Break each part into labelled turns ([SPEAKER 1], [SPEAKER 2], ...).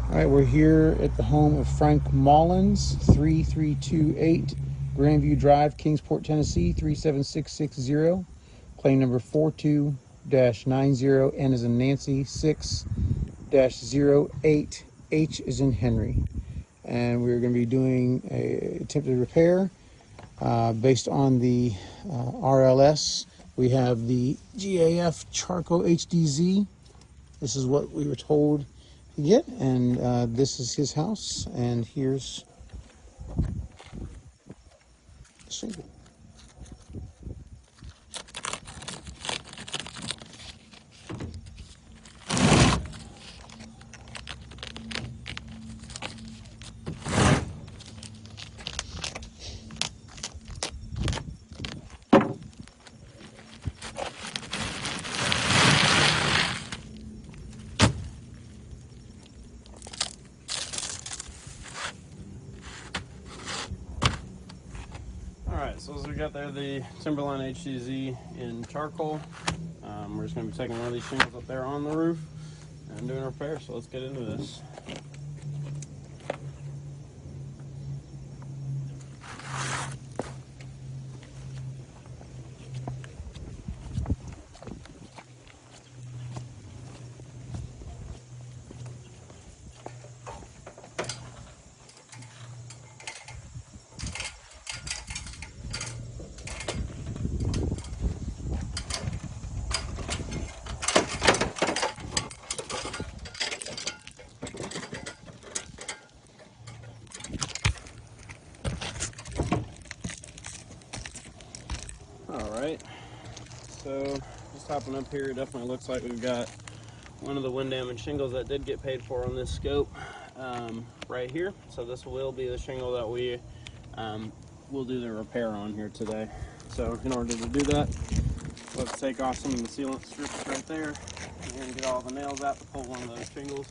[SPEAKER 1] All right, we're here at the home of Frank Mullins, 3328 Grandview Drive, Kingsport, Tennessee, 37660. Claim number 42-90, N as in Nancy, 6-08, H is in Henry. And we're going to be doing a attempted repair based on the RLS. We have the GAF Charco HDZ. This is what we were told to get, and this is his house, and here's the shingle.
[SPEAKER 2] Alright, so as we got there, the Timberline HDZ in charcoal. We're just going to be taking one of these shingles up there on the roof and doing a repair, so let's get into this. Alright, so just hopping up here, it definitely looks like we've got one of the wind damage shingles that did get paid for on this scope right here. So this will be the shingle that we will do the repair on here today. So in order to do that, let's take off some of the sealant strips right there and get all the nails out to pull one of those shingles.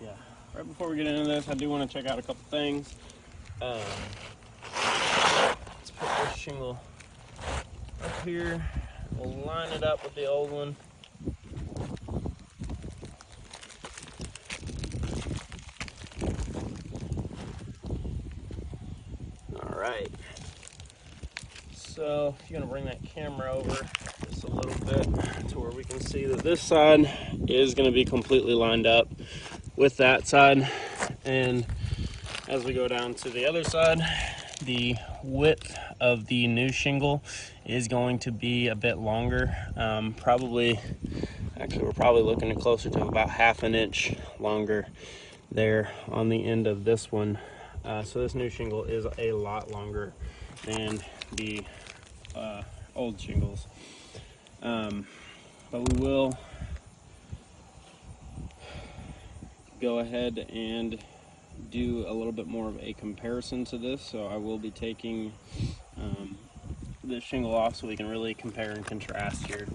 [SPEAKER 2] Yeah, right before we get into this, I do want to check out a couple things. Let's put this shingle up here. We'll line it up with the old one. All right. So you're gonna bring that camera over just a little bit to where we can see that this side is gonna be completely lined up with that side. And as we go down to the other side, the width of the new shingle is going to be a bit longer. Actually we're probably looking at closer to about half an inch longer there on the end of this one. So this new shingle is a lot longer than the old shingles. But we will go ahead and do a little bit more of a comparison to this. So I will be taking this shingle off so we can really compare and contrast here.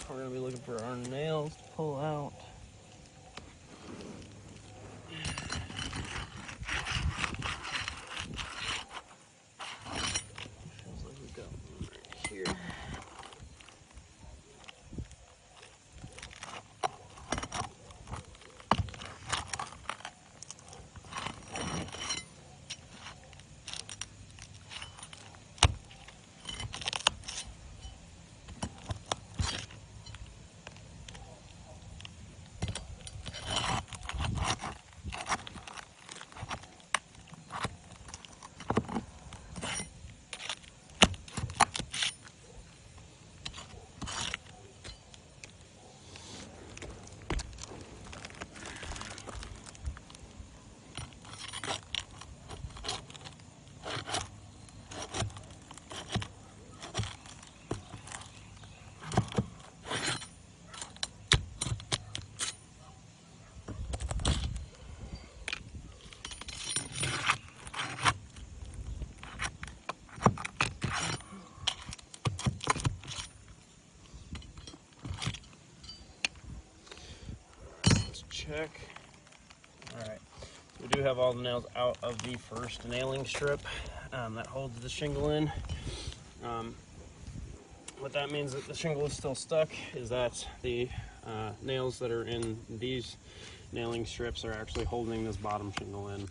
[SPEAKER 2] We're going to be looking for our nails to pull out. Feels like we've got one right here. check. Alright, we do have all the nails out of the first nailing strip that holds the shingle in. What that means that the shingle is still stuck is that the nails that are in these nailing strips are actually holding this bottom shingle in.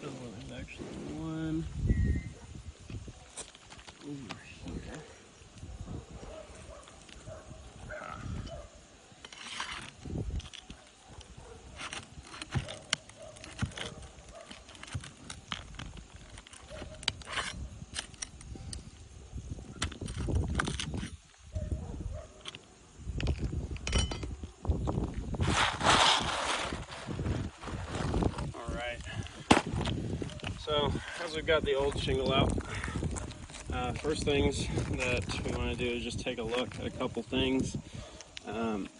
[SPEAKER 2] There's actually one over here. Alright, so as we've got the old shingle out, first things that we want to do is just take a look at a couple things,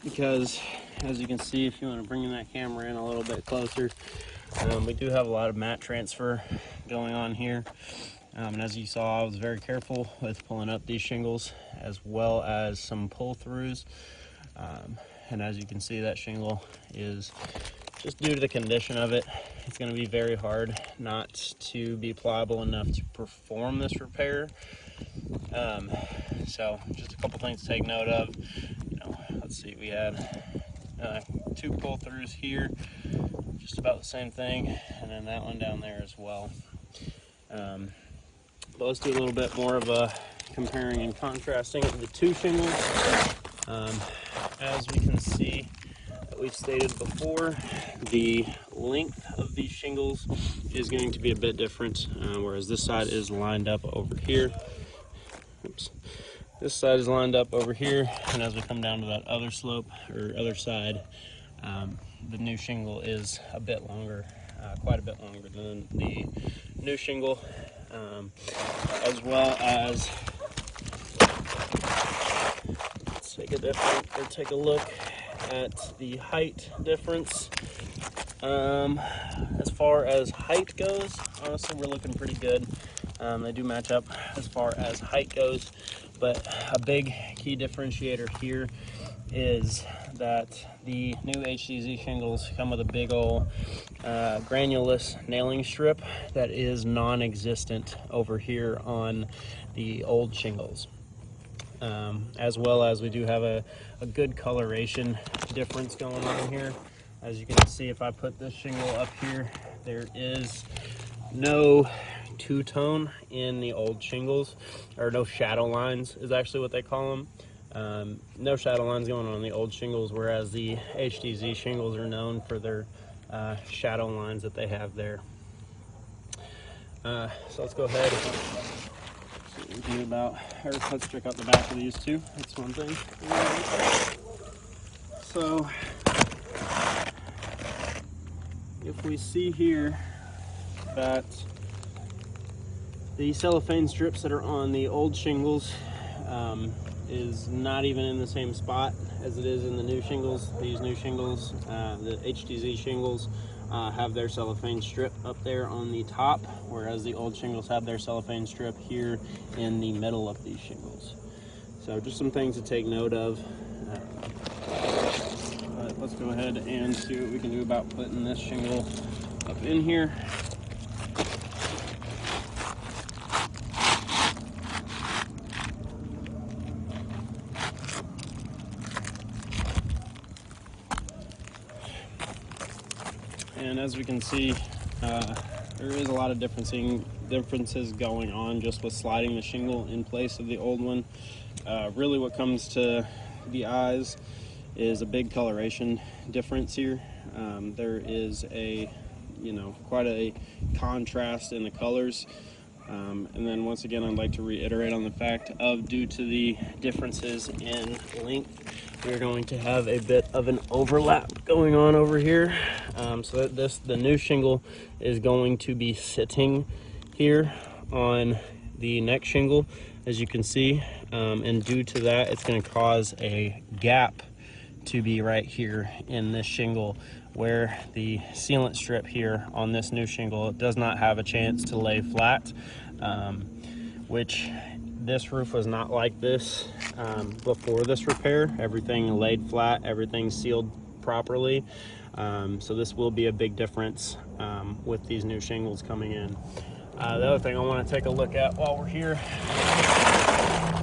[SPEAKER 2] because as you can see, if you want to bring that camera in a little bit closer, we do have a lot of mat transfer going on here. And as you saw, I was very careful with pulling up these shingles as well as some pull-throughs. And as you can see, that shingle is, just due to the condition of it, it's going to be very hard not to be pliable enough to perform this repair. So just a couple things to take note of. Let's see, we had 2 pull-throughs here, just about the same thing, and then that one down there as well. But let's do a little bit more of a comparing and contrasting of the 2 shingles. As we can see, we've stated before, the length of these shingles is going to be a bit different, whereas this side is lined up over here. Oops. This side is lined up over here, and as we come down to that other slope, or other side, the new shingle is a bit longer, quite a bit longer than the new shingle, as well as, let's take a look at the height difference. As far as height goes, honestly, we're looking pretty good. They do match up as far as height goes, but a big key differentiator here is that the new HDZ shingles come with a big old granulous nailing strip that is non-existent over here on the old shingles. As well as we do have a good coloration difference going on here. As you can see, if I put this shingle up here, there is no two-tone in the old shingles, or no shadow lines is actually what they call them. No shadow lines going on the old shingles, whereas the HDZ shingles are known for their shadow lines that they have there. So let's go ahead and do about, or let's check out the back of these two. That's one thing. So if we see here that The cellophane strips that are on the old shingles is not even in the same spot as it is in the new shingles. These new shingles, the HTZ shingles, have their cellophane strip up there on the top, whereas the old shingles have their cellophane strip here in the middle of these shingles. So just some things to take note of. But let's go ahead and see what we can do about putting this shingle up in here. And as we can see, there is a lot of differences going on just with sliding the shingle in place of the old one. Really what comes to the eyes is a big coloration difference here. There is quite a contrast in the colors. And then once again, I'd like to reiterate on the fact of, due to the differences in length, we're going to have a bit of an overlap going on over here. So that the new shingle is going to be sitting here on the next shingle, as you can see. And due to that, it's going to cause a gap to be right here in this shingle, where the sealant strip here on this new shingle does not have a chance to lay flat, which this roof was not like this before this repair. Everything laid flat, everything sealed properly. So this will be a big difference with these new shingles coming in. The other thing I want to take a look at while we're here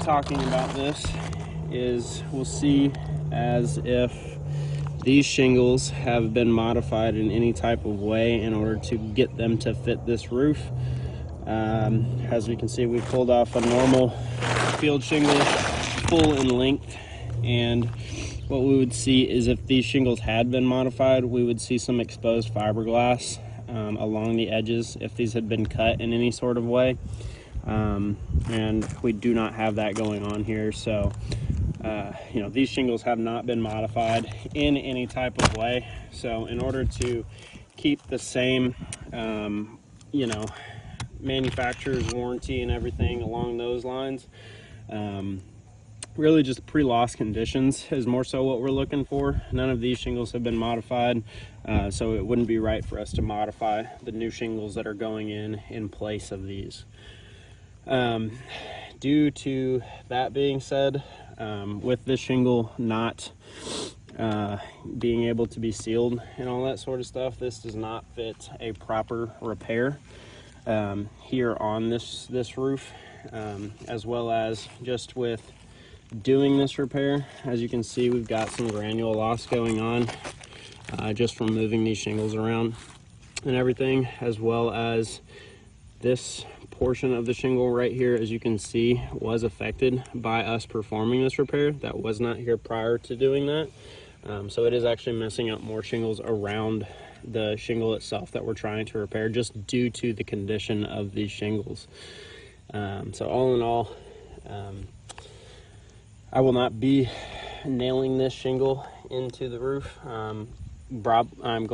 [SPEAKER 2] talking about this is, we'll see as if these shingles have been modified in any type of way in order to get them to fit this roof. As we can see, we pulled off a normal field shingle, full in length, and what we would see is, if these shingles had been modified, we would see some exposed fiberglass along the edges if these had been cut in any sort of way. And we do not have that going on here. So these shingles have not been modified in any type of way. So in order to keep the same manufacturer's warranty and everything along those lines, really just pre-loss conditions is more so what we're looking for. None of these shingles have been modified, so it wouldn't be right for us to modify the new shingles that are going in place of these. Due to that being said, with this shingle not being able to be sealed and all that sort of stuff, this does not fit a proper repair here on this roof, as well as just with doing this repair. As you can see, we've got some granule loss going on just from moving these shingles around and everything, as well as this portion of the shingle right here, as you can see, was affected by us performing this repair. That was not here prior to doing that. So it is actually messing up more shingles around the shingle itself that we're trying to repair, just due to the condition of these shingles. So all in all, I will not be nailing this shingle into the roof. I'm going